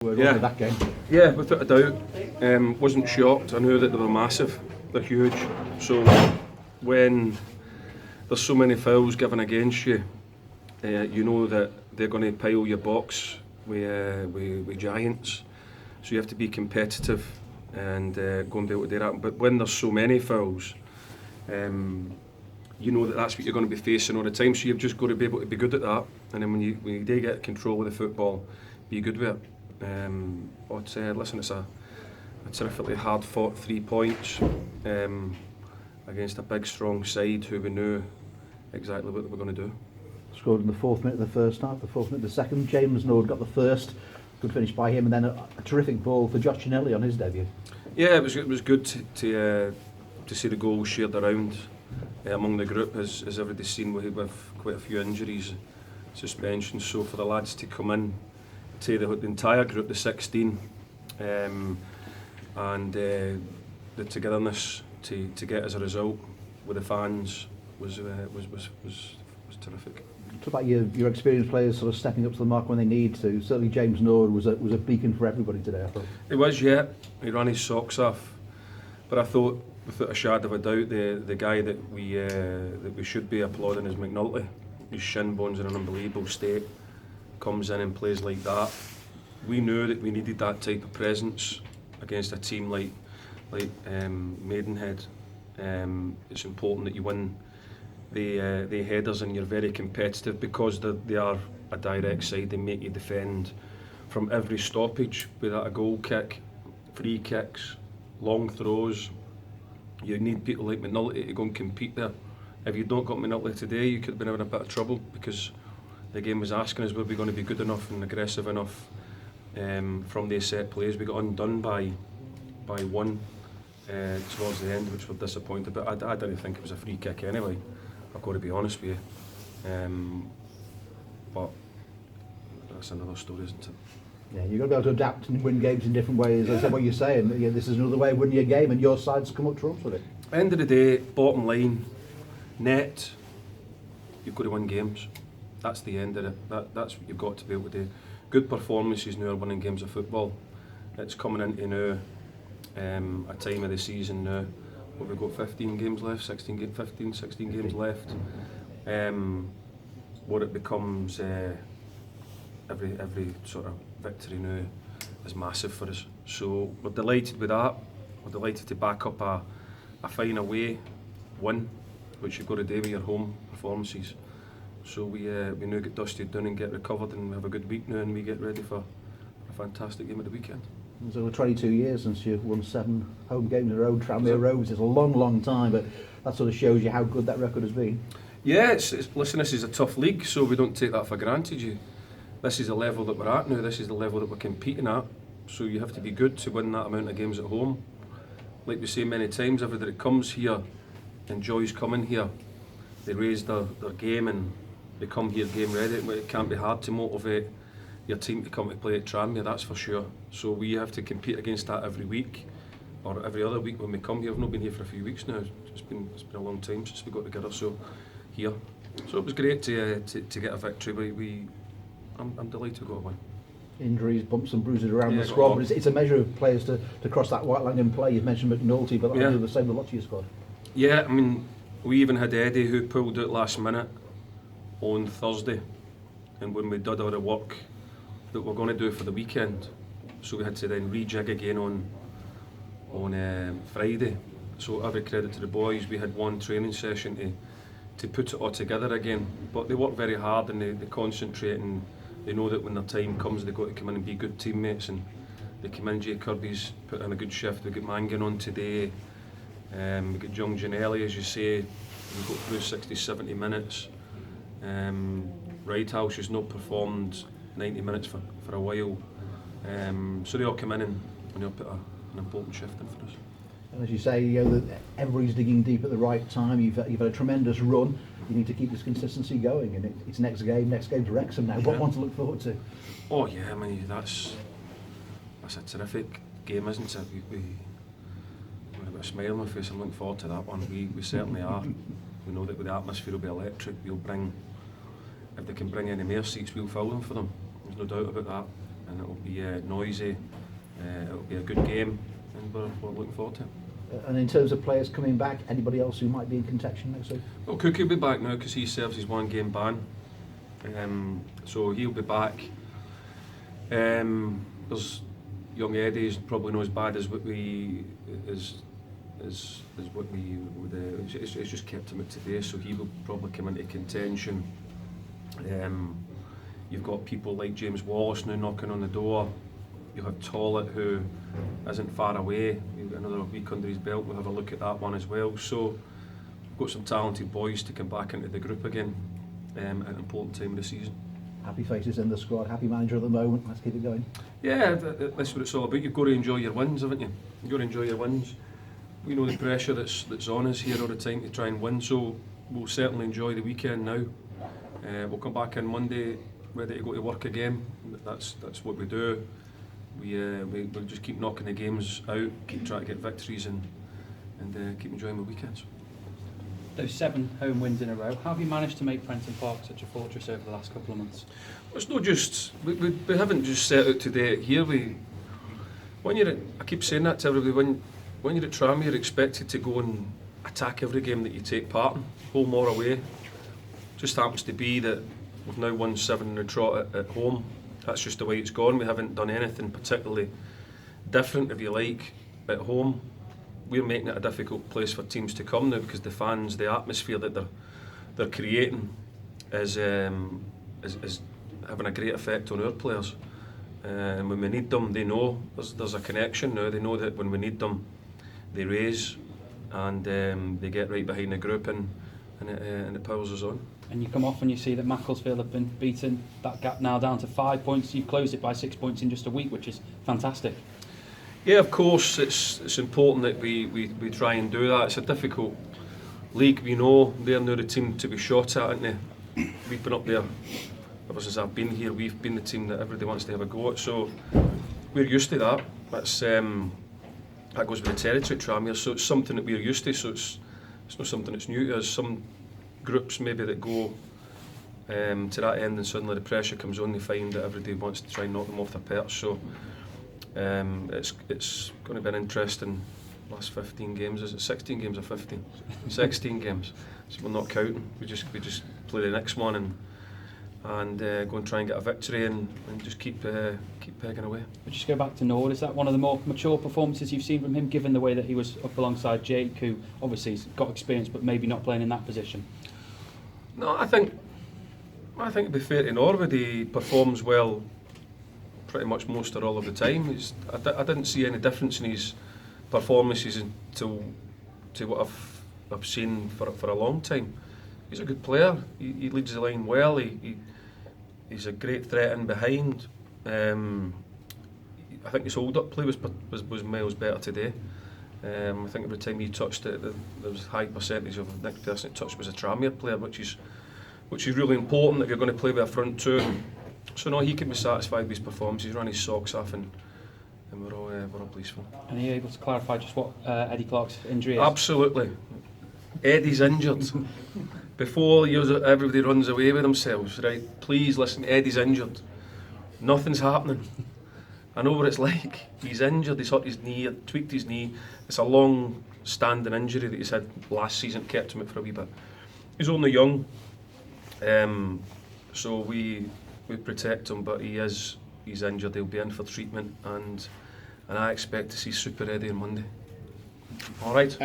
Yeah, that game. Yeah, without a doubt. Wasn't shocked. I knew that they were massive. They're huge. So when there's so many fouls given against you, you know that they're going to pile your box with giants. So you have to be competitive and go and be able to do that. But when there's so many fouls, you know that that's what you're going to be facing all the time. So you've just got to be able to be good at that. And then when you do get control of the football, be good with it. I'd say, listen, it's a terrifically hard-fought 3 points against a big, strong side who we knew exactly what they were going to do. Scored in the 4th minute of the first half, the 4th minute of the second. James Nord got the first. Good finish by him, and then a terrific ball for Josh Chinelli on his debut. Yeah, it was good to see the goals shared around among the group. As everybody's seen, we have quite a few injuries, suspensions. So for the lads to come in to the entire group, the 16, and the togetherness to get as a result with the fans was terrific. Talk about your experienced players sort of stepping up to the mark when they need to. Certainly James Nord was a beacon for everybody today, I thought. It was, yeah. He ran his socks off, but I thought, without a shadow of a doubt, the guy that we should be applauding is McNulty. His shin bones in an unbelievable state. Comes in and plays like that. We knew that we needed that type of presence against a team like Maidenhead. It's important that you win the headers and you're very competitive because they are a direct side. They make you defend from every stoppage, be that a goal kick, free kicks, long throws. You need people like McNulty to go and compete there. If you don't got McNulty today, you could have been having a bit of trouble because the game was asking us, were we going to be good enough and aggressive enough from these set plays. We got undone by one towards the end, which were disappointed, but I didn't think it was a free kick anyway. I've got to be honest with you. But that's another story, isn't it? Yeah, you've got to be able to adapt and win games in different ways. I said what you're saying, yeah, this is another way of winning a game and your side's come up trumps with it. End of the day, bottom line, net, you've got to win games. That's the end of it. That's what you've got to be able to do. Good performances now are winning games of football. It's coming into now a time of the season now. We've got 15 games left, 16 games left. What it becomes, every sort of victory now is massive for us. So we're delighted with that. We're delighted to back up a fine away win, which you've got to do with your home performances. So we now get dusted down and get recovered, and we have a good week now, and we get ready for a fantastic game at the weekend. It's over 22 years since you've won 7 home games in a row, Tranmere Rovers. It's a long, long time, but that sort of shows you how good that record has been. Yeah, listen, this is a tough league, so we don't take that for granted. This is the level that we're at now, this is the level that we're competing at, so you have to be good to win that amount of games at home. Like we say many times, everybody that comes here enjoys coming here. They raise their game and they come here game ready. It can't be hard to motivate your team to come to play at Tranmere, that's for sure. So we have to compete against that every week or every other week when we come here. We've not been here for a few weeks now. It's been a long time since we got together. So here, so it was great to get a victory. I'm delighted to go to win. Injuries, bumps and bruises around the squad, but it's a measure of players to cross that white line and play. You've mentioned McNulty, but I'll do the same with lots of your squad. Yeah, I mean, we even had Eddie who pulled out last minute on Thursday, and when we did all the work that we're going to do for the weekend, so we had to then rejig again on Friday. So every credit to the boys. We had one training session to put it all together again, but they work very hard and they concentrate, and they know that when their time comes they've got to come in and be good teammates, and they come in. Jay Kirby's put in a good shift. We've got Mangan on today, we've got John Gianelli, as you say, we've got through 60-70 minutes. Righthouse has not performed 90 minutes for a while, so they all come in and they'll put an important shift in for us. And as you say, that everybody's digging deep at the right time. You've had a tremendous run. You need to keep this consistency going, and it's next game's Wrexham now. What one to look forward to? Oh yeah, I mean that's a terrific game, isn't it? I've got a smile on my face. I'm looking forward to that one. We certainly are. We know that the atmosphere will be electric. We'll bring, if they can bring any more seats, we'll fill them for them. There's no doubt about and it'll be noisy. It'll be a good game, and we're looking forward to it. And in terms of players coming back, anybody else who might be in contention next week? Well, Cookie will be back now because he serves his 1 game ban, so he'll be back. There's young Eddie's probably not as bad as what we what we would. It's just kept him out today, so he will probably come into contention. You've got people like James Wallace now knocking on the door. You have Tollett, who isn't far away. Another week under his belt. We'll have a look at that one as well. So we've got some talented boys to come back into the group again at an important time of the season. Happy faces in the squad, happy manager at the moment. Let's keep it going. Yeah, that's what it's all about. You've got to enjoy your wins, haven't you? You've got to enjoy your wins. We know the pressure that's on us here all the time to try and win, so we'll certainly enjoy the weekend now. We'll come back on Monday ready to go to work again. That's what we do. We'll just keep knocking the games out, keep trying to get victories and keep enjoying the weekends. Those 7 home wins in a row, how have you managed to make Prenton Park such a fortress over the last couple of months? Well, it's not just, we haven't just set out to do it here. I keep saying that to everybody, when you're at Tranmere, you're expected to go and attack every game that you take part in, home or away. Just happens to be that we've now won 7 in a trot at home. That's just the way it's gone. We haven't done anything particularly different, if you like, at home. We're making it a difficult place for teams to come now because the fans, the atmosphere that they're creating is having a great effect on our players. And when we need them, they know there's a connection now. They know that when we need them, they raise and they get right behind the group and it powers us on. And you come off and you see that Macclesfield have been beaten, that gap now down to 5 points. You've closed it by 6 points in just a week, which is fantastic. Yeah, of course, it's important that we try and do that. It's a difficult league, we know. They're now the team to be shot at, aren't they? We've been up there, ever since I've been here, we've been the team that everybody wants to have a go at, so we're used to that. That goes with the territory at Tranmere, so it's something that we're used to, so it's not something that's new to us. Some groups maybe that go to that end and suddenly the pressure comes on, they find that everybody wants to try and knock them off their perch, so it's going to be an interesting last 15 games. Is it 16 games or 15? 16 games. So we're not counting. We just play the next one and go and try and get a victory and just keep pegging away. But just go back to Nord, is that one of the more mature performances you've seen from him, given the way that he was up alongside Jake, who obviously has got experience but maybe not playing in that position? No, I think to be fair to Norwood, he performs well pretty much most or all of the time. I didn't see any difference in his performances to what I've seen for a long time. He's a good player. He leads the line well. He's a great threat in behind. I think his hold-up play was miles better today. I think every time he touched it, there was a high percentage of the next person it touched was a Tranmere player, which is really important if you're going to play with a front two. So no, he can be satisfied with his performance. He's run his socks off, and we're all pleased for him. And are you able to clarify just what Eddie Clark's injury is? Absolutely. Eddie's injured. Before everybody runs away with themselves, right? Please listen, Eddie's injured. Nothing's happening. I know what it's like. He's injured, he's hurt his knee, tweaked his knee. It's a long-standing injury that he's had last season, kept him out for a wee bit. He's only young, so we protect him, but he's injured. He'll be in for treatment, and I expect to see Super Eddie on Monday. All right.